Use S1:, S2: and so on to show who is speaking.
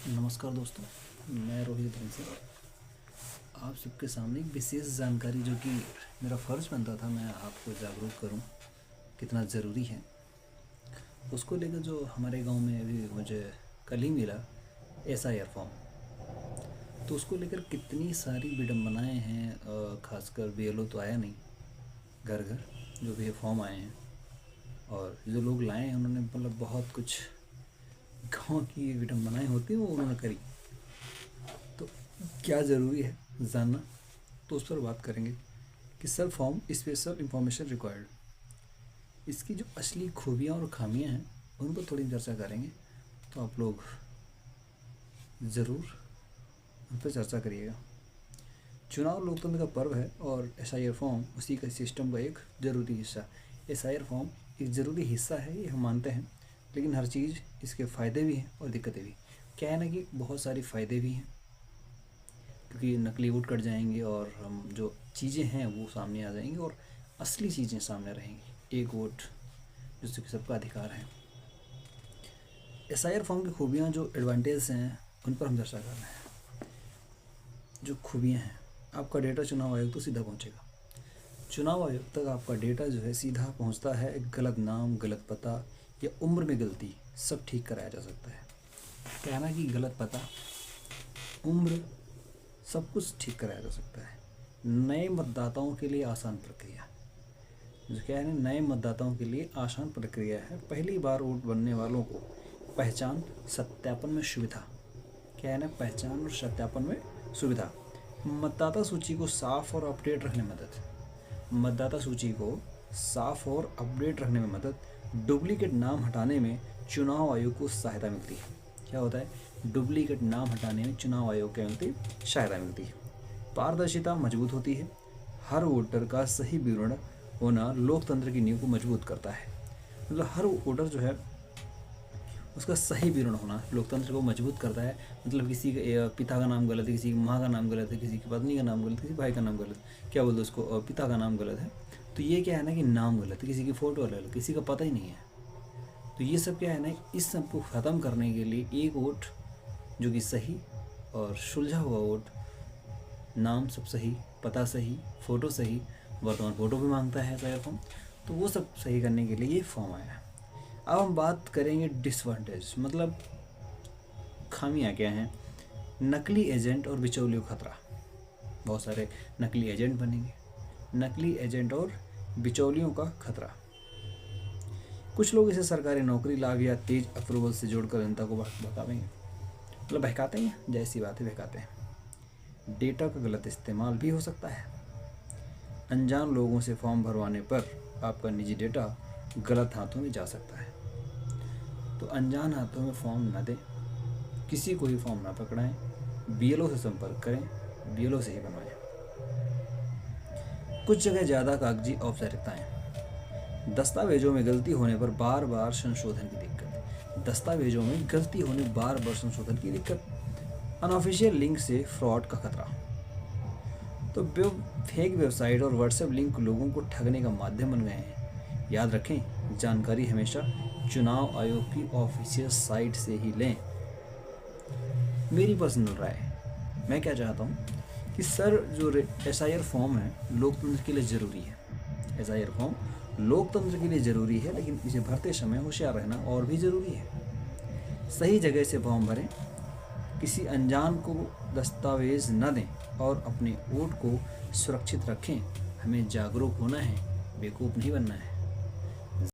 S1: नमस्कार दोस्तों, मैं रोहित धनसे आप सबके सामने एक विशेष जानकारी जो कि मेरा फ़र्ज़ बनता था मैं आपको जागरूक करूं कितना ज़रूरी है उसको लेकर। जो हमारे गांव में अभी मुझे कल ही मिला SIR फॉर्म, तो उसको लेकर कितनी सारी विडंबनाएं हैं। खासकर BLO तो आया नहीं, घर घर जो भी ये फॉर्म आए हैं और जो लोग लाए हैं उन्होंने मतलब बहुत कुछ गाँव की विडंबनाएं होती हैं वो उन्होंने करी। तो क्या ज़रूरी है जानना, तो उस पर बात करेंगे कि सब फॉर्म स्पेशल इंफॉर्मेशन रिक्वायर्ड, इसकी जो असली खूबियाँ और खामियाँ हैं उन पर थोड़ी चर्चा करेंगे। तो आप लोग ज़रूर उन पर चर्चा करिएगा। चुनाव लोकतंत्र का पर्व है और SIR फॉर्म उसी का सिस्टम का एक ज़रूरी हिस्सा। SIR फॉर्म एक ज़रूरी हिस्सा है, ये हम मानते हैं, लेकिन हर चीज़ इसके फ़ायदे भी हैं और दिक्कतें भी। क्या है ना कि बहुत सारी फ़ायदे भी हैं क्योंकि नकली वोट कट जाएंगे और हम जो चीज़ें हैं वो सामने आ जाएंगी और असली चीज़ें सामने रहेंगी। एक वोट जिससे कि सबका अधिकार है। SIR फॉर्म की खूबियाँ जो एडवांटेज हैं उन पर हम चर्चा कर रहे हैं। जो खूबियाँ हैं, आपका डेटा चुनाव आयोग तो सीधा पहुँचेगा। चुनाव आयोग तक आपका डेटा जो है सीधा पहुँचता है। गलत नाम, गलत पता या उम्र में गलती सब ठीक कराया जा सकता है। कहना कि गलत पता, उम्र, सब कुछ ठीक कराया जा सकता है। नए मतदाताओं के लिए आसान प्रक्रिया, जो क्या है, नए मतदाताओं के लिए आसान प्रक्रिया है। पहली बार वोट बनने वालों को पहचान सत्यापन में सुविधा। क्या है ना, पहचान और सत्यापन में सुविधा। मतदाता सूची को साफ और अपडेट रखने में मदद। मतदाता सूची को साफ और अपडेट रखने में मदद। डुप्लीकेट नाम हटाने में चुनाव आयोग को सहायता मिलती है। क्या होता है, डुप्लीकेट नाम हटाने में चुनाव आयोग को मिलती सहायता मिलती है। पारदर्शिता मजबूत होती है। हर वोटर का सही विवरण होना लोकतंत्र की नींव को मजबूत करता है। मतलब हर वोटर जो है उसका सही विवरण होना लोकतंत्र को मजबूत करता है। मतलब किसी के पिता का नाम गलत है, किसी की माँ का नाम गलत है, किसी की पत्नी का नाम गलत है, किसी भाई का नाम गलत है, क्या बोलते उसको, पिता का नाम गलत है, तो ये क्या है ना कि नाम गलत है, किसी की फ़ोटो गलत, किसी का पता ही नहीं है। तो ये सब क्या है ना, इस सब को ख़त्म करने के लिए एक वोट जो कि सही और सुलझा हुआ वोट, नाम सब सही, पता सही, फ़ोटो सही, वर्तमान फ़ोटो भी मांगता है SIR फॉर्म, तो वो सब सही करने के लिए ये फॉर्म आया है। अब हम बात करेंगे डिसएडवांटेज, मतलब खामियां क्या हैं। नकली एजेंट और बिचौलियों खतरा। बहुत सारे नकली एजेंट बनेंगे, नकली एजेंट और बिचौलियों का खतरा। कुछ लोग इसे सरकारी नौकरी, लाभ या तेज अप्रूवल से जोड़कर जनता को बहकावेंगे, मतलब बहकाते हैं, जैसी बात है बहकाते हैं। डेटा का गलत इस्तेमाल भी हो सकता है। अनजान लोगों से फॉर्म भरवाने पर आपका निजी डेटा गलत हाथों में जा सकता है। तो अनजान हाथों में फॉर्म न दें, किसी को ही फॉर्म ना पकड़ाएं, BLO से संपर्क करें, BLO से ही बनवाएं। कुछ जगह ज़्यादा कागजी औपचारिकताएं। दस्तावेजों में गलती होने पर बार बार संशोधन की दिक्कत। दस्तावेजों में गलती होने बार बार संशोधन की दिक्कत। अनऑफिशियल लिंक से फ्रॉड का खतरा। तो फेक वेबसाइट और व्हाट्सएप लिंक लोगों को ठगने का माध्यम बन गए हैं। याद रखें, जानकारी हमेशा चुनाव आयोग की ऑफिशियल साइट से ही लें। मेरी पर्सनल राय, मैं क्या चाहता हूँ कि सर जो SIR फॉर्म है लोकतंत्र के लिए ज़रूरी है। SIR फॉर्म लोकतंत्र के लिए ज़रूरी है, लेकिन इसे भरते समय होशियार रहना और भी ज़रूरी है। सही जगह से फॉर्म भरें, किसी अनजान को दस्तावेज न दें और अपने वोट को सुरक्षित रखें। हमें जागरूक होना है, बेवकूफ़ नहीं बनना है।